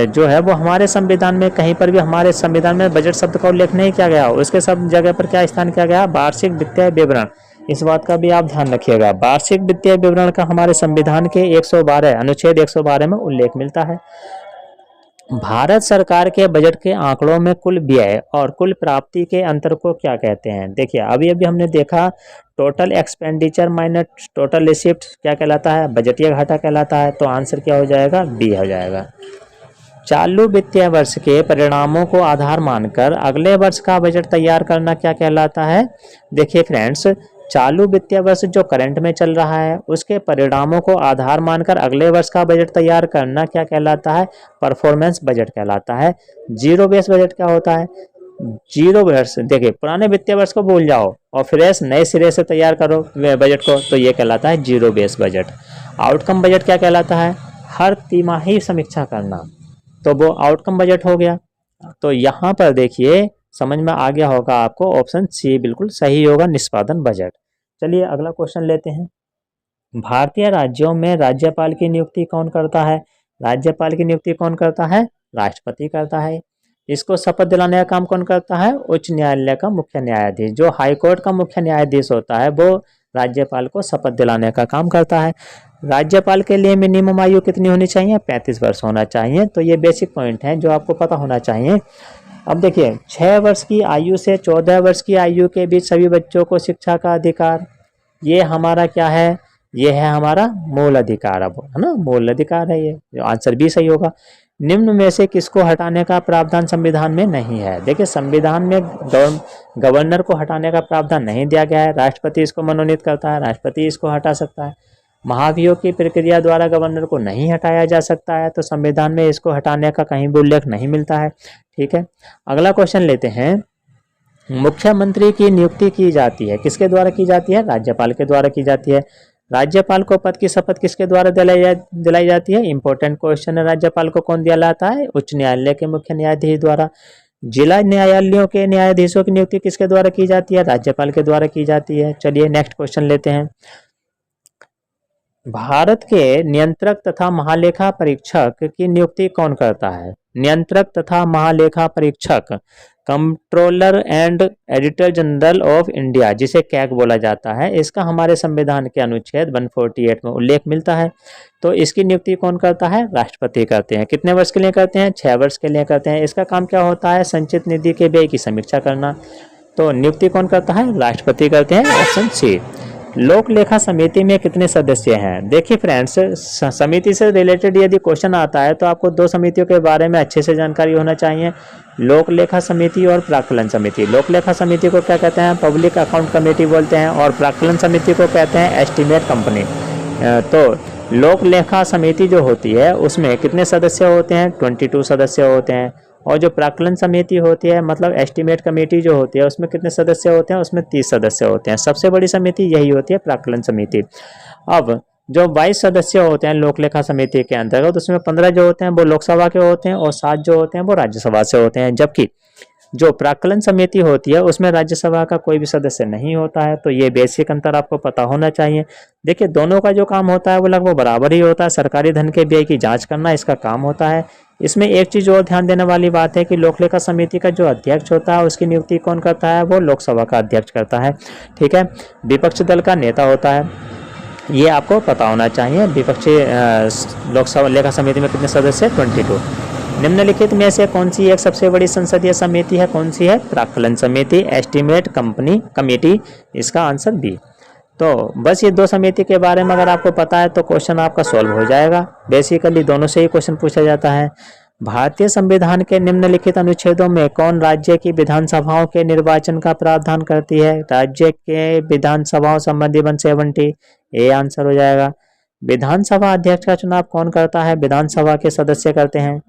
जो है वो हमारे संविधान में कहीं पर भी हमारे संविधान में बजट शब्द का उल्लेख नहीं किया गया, उसके सब जगह पर क्या स्थान किया गया, वार्षिक वित्तीय विवरण। इस बात का भी आप ध्यान रखिएगा, वार्षिक वित्तीय विवरण का हमारे संविधान के 112 अनुच्छेद 112 में उल्लेख मिलता है। भारत सरकार के बजट के आंकड़ों में कुल व्यय और कुल प्राप्ति के अंतर को क्या कहते हैं। देखिए अभी अभी हमने देखा total expenditure minus total receipt क्या कहलाता है, बजटीय घाटा कहलाता है, तो आंसर क्या हो जाएगा, बी हो जाएगा। चालू वित्तीय वर्ष के परिणामों को आधार मानकर अगले वर्ष का बजट तैयार करना क्या कहलाता है। देखिए फ्रेंड्स, चालू वित्तीय वर्ष जो करंट में चल रहा है उसके परिणामों को आधार मानकर अगले वर्ष का बजट तैयार करना क्या कहलाता है, परफॉर्मेंस बजट कहलाता है। जीरो बेस बजट क्या होता है, जीरो वर्ष, देखिए पुराने वित्तीय वर्ष को भूल जाओ और फ्रेश नए सिरे से तैयार करो बजट को, तो ये कहलाता है zero base budget. Outcome budget क्या कहलाता है, हर तिमाही समीक्षा करना, तो वो आउटकम बजट हो गया। तो यहाँ पर देखिए समझ में आ गया होगा आपको, ऑप्शन सी बिल्कुल सही होगा, निष्पादन बजट। चलिए अगला क्वेश्चन लेते हैं। भारतीय राज्यों में राज्यपाल की नियुक्ति कौन करता है। राज्यपाल की नियुक्ति कौन करता है, राष्ट्रपति करता है। इसको शपथ दिलाने का काम कौन करता है, उच्च न्यायालय का मुख्य न्यायाधीश। जो हाईकोर्ट का मुख्य न्यायाधीश होता है वो राज्यपाल को शपथ दिलाने का काम करता है। राज्यपाल के लिए मिनिमम आयु कितनी होनी चाहिए, 35 वर्ष होना चाहिए। तो ये बेसिक पॉइंट है जो आपको पता होना चाहिए। अब देखिए 6 वर्ष की आयु से 14 वर्ष की आयु के बीच सभी बच्चों को शिक्षा का अधिकार, ये हमारा क्या है, ये है हमारा मूल अधिकार। अब है ना, मूल अधिकार है, ये आंसर भी सही होगा। निम्न में से किसको हटाने का प्रावधान संविधान में नहीं है। देखिए संविधान में गवर्नर को हटाने का प्रावधान नहीं दिया गया है, राष्ट्रपति इसको मनोनीत करता है, राष्ट्रपति इसको हटा सकता है। महाभियोग की प्रक्रिया द्वारा गवर्नर को नहीं हटाया जा सकता है, तो संविधान में इसको हटाने का कहीं भी उल्लेख नहीं मिलता है। ठीक है, अगला क्वेश्चन लेते हैं। मुख्यमंत्री की नियुक्ति की जाती है, किसके द्वारा की जाती है, राज्यपाल के द्वारा की जाती है। राज्यपाल को पद की शपथ किसके द्वारा दिलाई जाती है, इंपॉर्टेंट क्वेश्चन है। राज्यपाल को कौन दिलाता है, उच्च न्यायालय के मुख्य न्यायाधीश द्वारा। जिला न्यायालयों के न्यायाधीशों की नियुक्ति किसके द्वारा की जाती है, राज्यपाल के द्वारा की जाती है। चलिए नेक्स्ट क्वेश्चन लेते हैं। भारत के नियंत्रक तथा महालेखा परीक्षक की नियुक्ति कौन करता है। नियंत्रक तथा महालेखा परीक्षक, controller and editor general of India, जिसे कैग बोला जाता है, इसका हमारे संविधान के अनुच्छेद 148 में उल्लेख मिलता है। तो इसकी नियुक्ति कौन करता है, राष्ट्रपति करते हैं। कितने वर्ष के लिए करते हैं, 6 वर्ष के लिए करते हैं। इसका काम क्या होता है, संचित निधि के व्यय की समीक्षा करना। तो नियुक्ति कौन करता है, राष्ट्रपति करते हैं, ऑप्शन सी। लोक लेखा समिति में कितने सदस्य हैं। देखिए फ्रेंड्स, समिति से रिलेटेड यदि क्वेश्चन आता है तो आपको 2 समितियों के बारे में अच्छे से जानकारी होना चाहिए, लोक लेखा समिति और प्राक्कलन समिति। लोक लेखा समिति को क्या कहते हैं, पब्लिक अकाउंट कमेटी बोलते हैं, और प्राक्कलन समिति को कहते हैं एस्टीमेट कंपनी। तो लोक लेखा समिति जो होती है उसमें कितने सदस्य होते हैं, 22 सदस्य होते हैं। और जो प्राक्कलन समिति होती है, मतलब एस्टीमेट कमेटी जो होती है, उसमें कितने सदस्य होते हैं, उसमें 30 सदस्य होते हैं। सबसे बड़ी समिति यही होती है, प्राक्कलन समिति। अब जो 22 सदस्य होते हैं लोक लेखा समिति के अंतर्गत, उसमें 15 जो होते हैं वो लोकसभा के होते हैं और 7 जो होते हैं वो राज्यसभा से होते हैं। जबकि जो प्राक्कलन समिति होती है उसमें राज्यसभा का कोई भी सदस्य नहीं होता है। तो ये बेसिक अंतर आपको पता होना चाहिए। देखिए दोनों का जो काम होता है वो लगभग बराबर ही होता है, सरकारी धन के व्यय की जांच करना इसका काम होता है। इसमें एक चीज़ और ध्यान देने वाली बात है कि लोक लेखा समिति का जो अध्यक्ष होता है उसकी नियुक्ति कौन करता है, वो लोकसभा का अध्यक्ष करता है। ठीक है, विपक्ष दल का नेता होता है, ये आपको पता होना चाहिए। विपक्षी लोकसभा लेखा समिति में कितने सदस्य, 22। निम्नलिखित में से कौन सी एक सबसे बड़ी संसदीय समिति है, कौन सी है, प्राक्कलन समिति, एस्टीमेट कमेटी। इसका आंसर बी। तो बस ये 2 समिति के बारे में अगर आपको पता है तो क्वेश्चन आपका सॉल्व हो जाएगा। बेसिकली दोनों से ही क्वेश्चन पूछा जाता है। भारतीय संविधान के निम्नलिखित अनुच्छेदों में कौन राज्य की विधानसभाओं के निर्वाचन का प्रावधान करती है? राज्य के विधानसभाओं संबंधी 170 ए आंसर हो जाएगा। विधानसभा अध्यक्ष का चुनाव कौन करता है? विधानसभा के सदस्य करते हैं।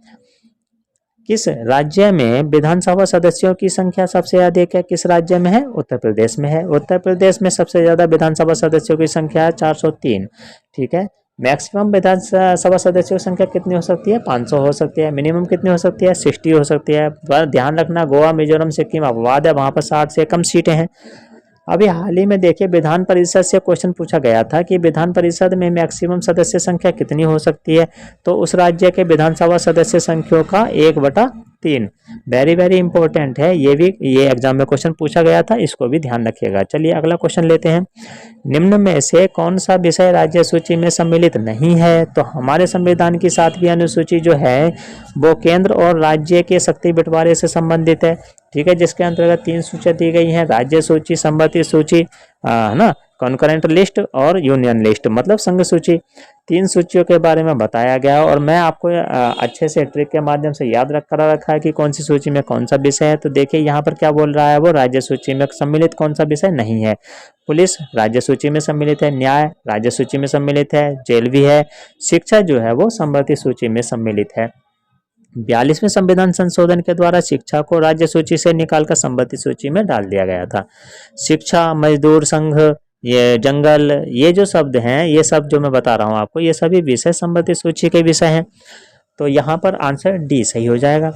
किस राज्य में विधानसभा सदस्यों की संख्या सबसे अधिक है? किस राज्य में है? उत्तर प्रदेश में है। उत्तर प्रदेश में सबसे ज्यादा विधानसभा सदस्यों की संख्या है 403। ठीक है। मैक्सिमम विधानसभा सदस्यों की संख्या कितनी हो सकती है? 500 हो सकती है। मिनिमम कितनी हो सकती है? 60 हो सकती है। ध्यान रखना, गोवा, मिजोरम, सिक्किम अपवाद है, वहां पर 60 से कम सीटें हैं। अभी हाल ही में देखिए विधान परिषद से क्वेश्चन पूछा गया था कि विधान परिषद में मैक्सिमम सदस्य संख्या कितनी हो सकती है, तो उस राज्य के विधानसभा सदस्य संख्या का 1/3। वेरी वेरी इंपॉर्टेंट है, ये एग्जाम में क्वेश्चन पूछा गया था, इसको भी ध्यान रखिएगा। चलिए अगला क्वेश्चन लेते हैं। निम्न में से कौन सा विषय राज्य सूची में सम्मिलित नहीं है? तो हमारे संविधान की 7वीं अनुसूची जो है वो केंद्र और राज्य के शक्ति बंटवारे से संबंधित है। ठीक है, जिसके अंतर्गत 3 सूचियां दी गई हैं, राज्य सूची, संबंधित सूची, है ना, कॉन्करेंट लिस्ट और यूनियन लिस्ट, मतलब संघ सूची। 3 सूचियों के बारे में बताया गया और मैं आपको अच्छे से ट्रिक के माध्यम से याद रखा है कि कौन सी सूची में कौन सा विषय है। तो देखिए यहाँ पर क्या बोल रहा है, वो राज्य सूची में सम्मिलित कौन सा विषय नहीं है। पुलिस राज्य सूची में सम्मिलित है, न्याय राज्य सूची में सम्मिलित है, जेल भी है, शिक्षा जो है वो संबंधित सूची में सम्मिलित है। 42वें संविधान संशोधन के द्वारा शिक्षा को राज्य सूची से निकालकर संबंधित सूची में डाल दिया गया था। शिक्षा, मजदूर संघ, ये जंगल, ये जो शब्द हैं, ये सब जो मैं बता रहा हूँ आपको, ये सभी विषय संबंधित सूची के विषय हैं। तो यहाँ पर आंसर डी सही हो जाएगा।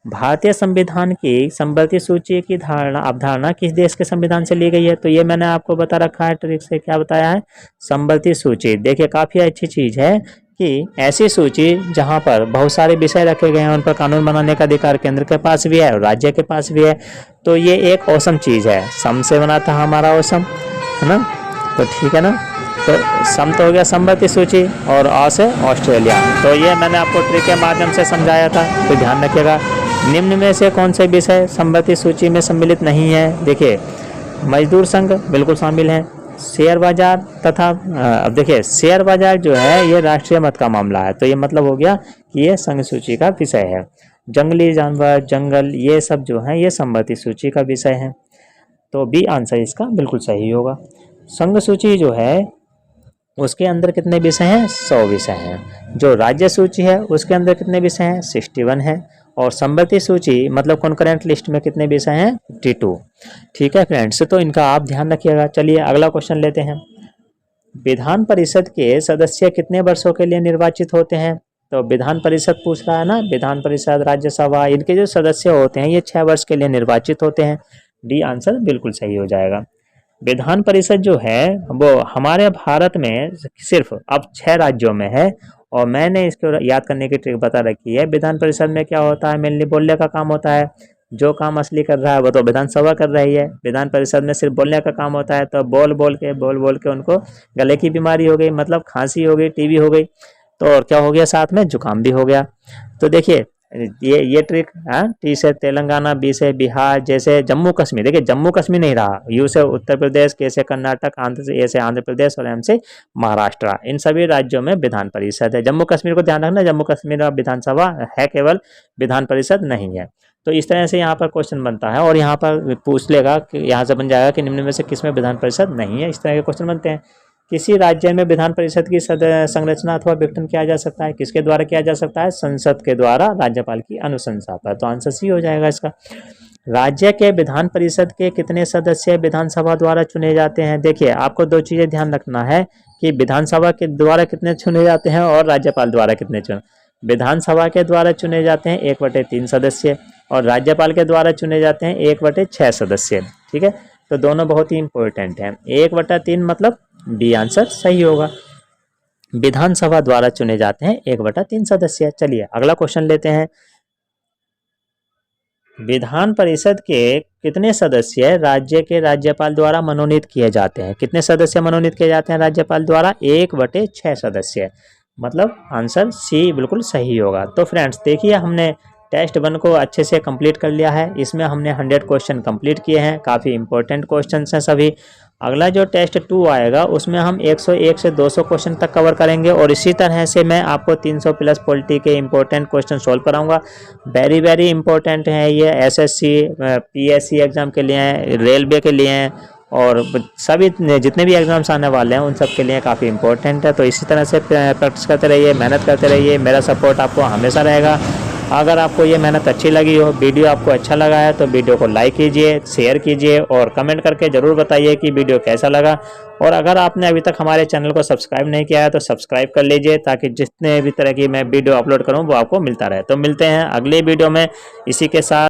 भारतीय संविधान की संबंधित सूची की अवधारणा किस देश के संविधान से ली गई है? तो ये मैंने आपको बता रखा है ट्रिक से, क्या बताया है, संबंधित सूची। देखिए काफी अच्छी चीज है कि ऐसी सूची जहां पर बहुत सारे विषय रखे गए हैं, उन पर कानून बनाने का अधिकार केंद्र के पास भी है और राज्य के पास भी है। तो ये एक औसम चीज है। सम से बना था हमारा औसम, है ना, तो ठीक है ना। तो सम तो हो गया संबंधित सूची और अ से ऑस्ट्रेलिया। तो ये मैंने आपको ट्रिक के माध्यम से समझाया था, तो ध्यान रखिएगा। निम्न में से कौन से विषय संबंधित सूची में सम्मिलित नहीं है? देखिए मजदूर संघ बिल्कुल शामिल है, शेयर बाजार तथा अब देखिए शेयर बाजार जो है ये राष्ट्रीय मत का मामला है, तो ये मतलब हो गया कि ये संघ सूची का विषय है। जंगली जानवर, जंगल, ये सब जो है ये संबंधित सूची का विषय है। तो बी आंसर इसका बिल्कुल सही होगा। संघ सूची जो है उसके अंदर कितने विषय हैं? 100 विषय हैं। जो राज्य सूची है उसके अंदर कितने विषय हैं? 61 है। और संबंधित सूची मतलब कॉन्करेंट लिस्ट में कितने विषय हैं? 52। ठीक है फ्रेंड्स, तो इनका आप ध्यान रखिएगा। चलिए अगला क्वेश्चन लेते हैं। विधान परिषद के सदस्य कितने वर्षों के लिए निर्वाचित होते हैं? तो विधान परिषद पूछ रहा है ना, विधान परिषद, राज्यसभा, इनके जो सदस्य होते हैं ये 6 वर्ष के लिए निर्वाचित होते हैं। डी आंसर बिल्कुल सही हो जाएगा। विधान परिषद जो है वो हमारे भारत में सिर्फ अब 6 राज्यों में है और मैंने इसको याद करने की ट्रिक बता रखी है। विधान परिषद में क्या होता है, मेनली बोलने का काम होता है। जो काम असली कर रहा है वो तो विधानसभा कर रही है। विधान परिषद में सिर्फ बोलने का काम होता है, तो बोल बोल के उनको गले की बीमारी हो गई, मतलब खांसी हो गई, टीबी हो गई, तो और क्या हो गया, साथ में जुकाम भी हो गया। तो देखिए ये ट्रिक, टी से तेलंगाना, बी से बिहार, जैसे जम्मू कश्मीर, देखिए जम्मू कश्मीर नहीं रहा, यू से उत्तर प्रदेश, के से कर्नाटक, आंध्र से, ए से आंध्र प्रदेश और एम से महाराष्ट्र, इन सभी राज्यों में विधान परिषद है। जम्मू कश्मीर को ध्यान रखना, जम्मू कश्मीर में विधानसभा है केवल, विधान परिषद नहीं है। तो इस तरह से यहाँ पर क्वेश्चन बनता है और यहाँ पर पूछ लेगा कि यहाँ से बन जाएगा कि निम्न में से किसमें विधान परिषद नहीं है। इस तरह के क्वेश्चन बनते हैं। किसी राज्य में विधान परिषद की संरचना अथवा विघटन किया जा सकता है? किसके द्वारा किया जा सकता है? संसद के द्वारा, राज्यपाल की अनुशंसा पर। तो आंसर सी हो जाएगा इसका। राज्य के विधान परिषद के कितने सदस्य विधानसभा द्वारा चुने जाते हैं? देखिए आपको 2 चीजें ध्यान रखना है कि विधानसभा के द्वारा कितने चुने जाते हैं और राज्यपाल द्वारा कितने चुने। विधानसभा के द्वारा चुने जाते हैं 1/3 सदस्य और राज्यपाल के द्वारा चुने जाते हैं 1/6 सदस्य। ठीक है, तो दोनों बहुत ही इंपॉर्टेंट हैं। 1/3 मतलब बी आंसर सही होगा। विधानसभा द्वारा चुने जाते हैं 1/3 सदस्य। चलिए अगला क्वेश्चन लेते हैं। विधान परिषद के कितने सदस्य राज्य के राज्यपाल द्वारा मनोनीत किए जाते हैं? कितने सदस्य मनोनीत किए जाते हैं राज्यपाल द्वारा? 1/6 सदस्य, मतलब आंसर सी बिल्कुल सही होगा। तो फ्रेंड्स देखिए हमने टेस्ट 1 को अच्छे से कंप्लीट कर लिया है। इसमें हमने 100 क्वेश्चन कंप्लीट किए हैं। काफ़ी इंपॉर्टेंट क्वेश्चन हैं सभी, अगला जो टेस्ट 2 आएगा उसमें हम 101 से 200 क्वेश्चन तक कवर करेंगे और इसी तरह से मैं आपको 300 प्लस पॉलिटी के इंपॉर्टेंट क्वेश्चन सॉल्व कराऊंगा। वेरी वेरी इंपॉर्टेंट है ये, एसएससी पीएससी एग्जाम के लिए हैं, रेलवे के लिए हैं और सभी जितने भी एग्जाम्स आने वाले हैं उन सब के लिए काफ़ी इंपॉर्टेंट है। तो इसी तरह से प्रैक्टिस करते रहिए, मेहनत करते रहिए, मेरा सपोर्ट आपको हमेशा रहेगा। अगर आपको ये मेहनत अच्छी लगी हो, वीडियो आपको अच्छा लगा है तो वीडियो को लाइक कीजिए, शेयर कीजिए और कमेंट करके ज़रूर बताइए कि वीडियो कैसा लगा। और अगर आपने अभी तक हमारे चैनल को सब्सक्राइब नहीं किया है तो सब्सक्राइब कर लीजिए ताकि जितने भी तरह की मैं वीडियो अपलोड करूँ वो आपको मिलता रहे। तो मिलते हैं अगले वीडियो में इसी के साथ।